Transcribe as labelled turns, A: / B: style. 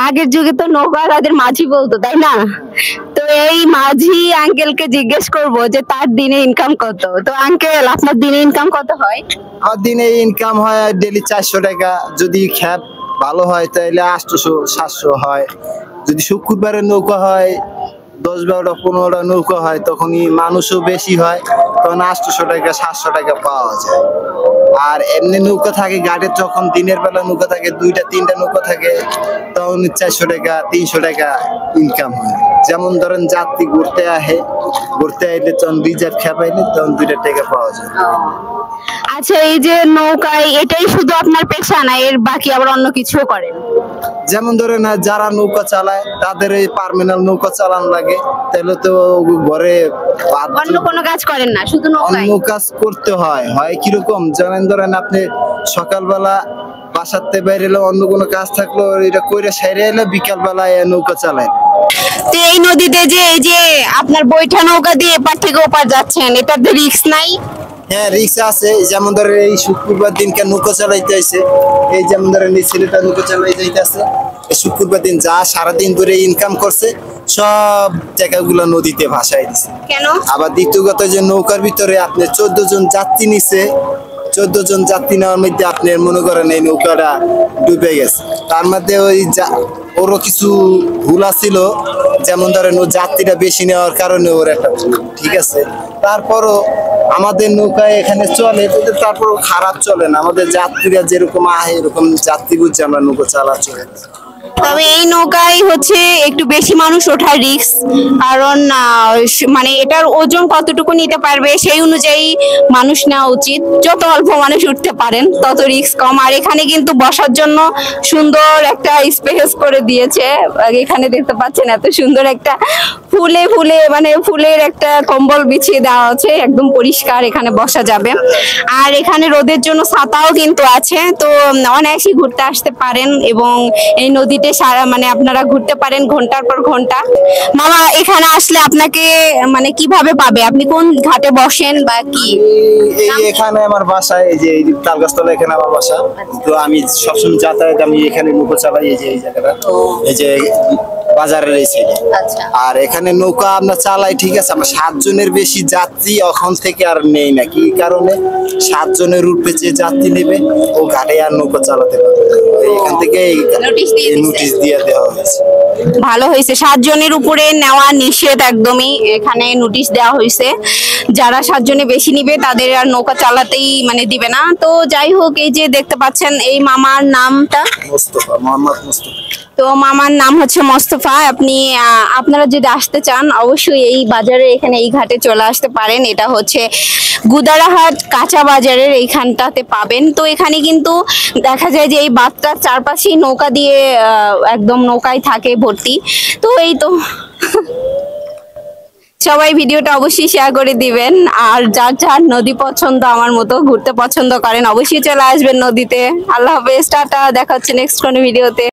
A: আগের যুগে তো নৌকা তাদের মাঝি বলতো, তাই না? তো এই মাঝি আঙ্কেলকে জিজ্ঞেস করব যে তার দিনে ইনকাম কত। তো আঙ্কেল, আপনার দিনে ইনকাম কত হয়?
B: আমার দিনে ইনকাম হয় ডেলি 400 টাকা। যদি খ্যাপ ভালো হয় তাহলে 800-700 হয়। যদি শুক্রবারের নৌকা হয়, 10-12-15টা নৌকা হয়, তখনই মানুষও বেশি হয়, তখন 800 টাকা 700 টাকা পাওয়া যায়। আর এমনি নৌকা থাকে ঘাটে, যখন দিনের বেলা নৌকা থাকে 2-3টা নৌকা থাকে, তখন 400 টাকা 300 টাকা ইনকাম হয়। যেমন ধরেন যাত্রী ঘুরতে আইলে তখন রিজার্ভ খেপাইলে তখন 2টা টাকা পাওয়া যায়।
A: আচ্ছা, এই যে নৌকায় এটাই শুধু আপনার পেশা, না এর বাকি আবার অন্য কিছুও করেন?
B: যেমন ধরেন যারা নৌকা চালায় তাদের এই পার্মিনাল নৌকা চালান লাগে, তাহলে তো ঘরে
A: অন্য কোনো কাজ করেন না, শুধু নৌকায়?
B: অন্য কাজ করতে হয় কিরকম, যেমন ধরেন আপনি সকালবেলা বাসাতে বাইরে এলে অন্য কোনো কাজ থাকলো এটা কইরা সাইরে এলে বিকাল বেলায় নৌকা চালায়।
A: তো এই নদীতে যে এই যে আপনার বৈঠা নৌকা দিয়ে এপার থেকে ওপার যাচ্ছেন, এটাতে রিস্ক নাই?
B: হ্যাঁ, রিক্সা আছে। যেমন ধরেন এই শুক্রবার দিনকে নৌকা চালাইতে আইছে, এই যেমন ধরেন এই ছেলেটা নৌকা চালাই যাইতেছে, শুক্রবার দিন যা সারাদিন ধরে ইনকাম করছে সব টাকাগুলো নদীতে ভাসাই দিছে।
A: কেন?
B: আবার দ্বিতীয় কথা যে নৌকার ভিতরে আপনি 14 জন যাত্রী নিছে, 14 জন যাত্রী নেওয়ার মধ্যে আপনি মনে করেন এই নৌকাটা ডুবে গেছে। তার মধ্যে ওরও কিছু ভুল ছিল, যেমন ধরেন ও যাত্রীটা বেশি নেওয়ার কারণে ওর একটা ভুল, ঠিক আছে। তারপরও আমাদের নৌকায় এখানে চলে, তারপরও খারাপ চলে না। আমাদের যাত্রীরা যেরকম আহে এরকম যাত্রী বুঝছে আমরা নৌকা চালা চলে।
A: তবে এই নৌকায় হচ্ছে একটু বেশি মানুষ ওঠার রিস্ক, কারণ মানে এটার ওজন কতটুকু নিতে পারবে সেই অনুযায়ী মানুষ নেওয়া উচিত। যত অল্প মানুষ উঠতে পারেন তত রিস্ক কম। আর এখানে কিন্তু বসার জন্য সুন্দর একটা স্পেস করে দিয়েছে। এখানে দেখতে পাচ্ছেন এত সুন্দর একটা ফুলে ফুলে মানে ফুলের একটা কম্বল বিছিয়ে দেওয়া আছে, একদম পরিষ্কার, এখানে বসা যাবে। আর এখানে রোদের জন্য ছাতাও কিন্তু আছে। তো অনায়াসে ঘুরতে আসতে পারেন এবং এই নদীতে মানে আপনারা ঘুরতে পারেন ঘন্টার পর ঘন্টা। মামা, এখানে আসলে আপনাকে মানে কিভাবে পাবে? আপনি কোন ঘাটে বসেন বা কি?
B: এই এখানে আমার বাসা, এই যে এই তালগাছতলা, এখানে আমার বাসা। তো আমি সবসময় যাতায়াত আমি এখানে নৌকা চালাই, এই যে এই জায়গাটা, এই যে বাজারের এই সাইডে। আর এখানে নৌকা আমরা চালাই, ঠিক আছে। আমরা 7 জনের বেশি যাত্রী এখন থেকে আর নেই না। কি কারণে? 7 জনের উপরে যে যাত্রী নেবে ও ঘাটে আর নৌকা চালাতে পারবে। এখান থেকে নোটিশ দিয়ে দেওয়া হয়েছে।
A: ভালো হয়েছে, 7 জনের উপরে নেওয়া নিষেধ একদমই, এখানে নোটিশ দেওয়া হয়েছে। যারা 7 জনে বেশি নিবে তাদের আর নৌকা চালাতেই মানে দিবে না। তো যাই হোক, এই যে দেখতে পাচ্ছেন এই মামার নামটা
B: মোস্তফা, মোহাম্মদ মোস্তফা।
A: তো মামার নাম হচ্ছে মোস্তফা। আপনারা যদি আসতে চান অবশ্যই এই বাজারে, এখানে এই ঘাটে চলে আসতে পারেন। এটা হচ্ছে গুদারাহাট কাঁচা বাজারের এইখানটাতে পাবেন। তো এখানে কিন্তু দেখা যায় যে এই বাঁধটার চারপাশেই নৌকা দিয়ে একদম নৌকায় থাকে ভর্তি। তো এই তো সবাই ভিডিওটা অবশ্যই শেয়ার করে দিবেন। আর যার যার নদী পছন্দ, আমার মতো ঘুরতে পছন্দ করেন, অবশ্যই চলে আসবেন নদীতে। আল্লাহ হাফেজ, টাটা, দেখা হচ্ছে নেক্সট কোনো ভিডিওতে।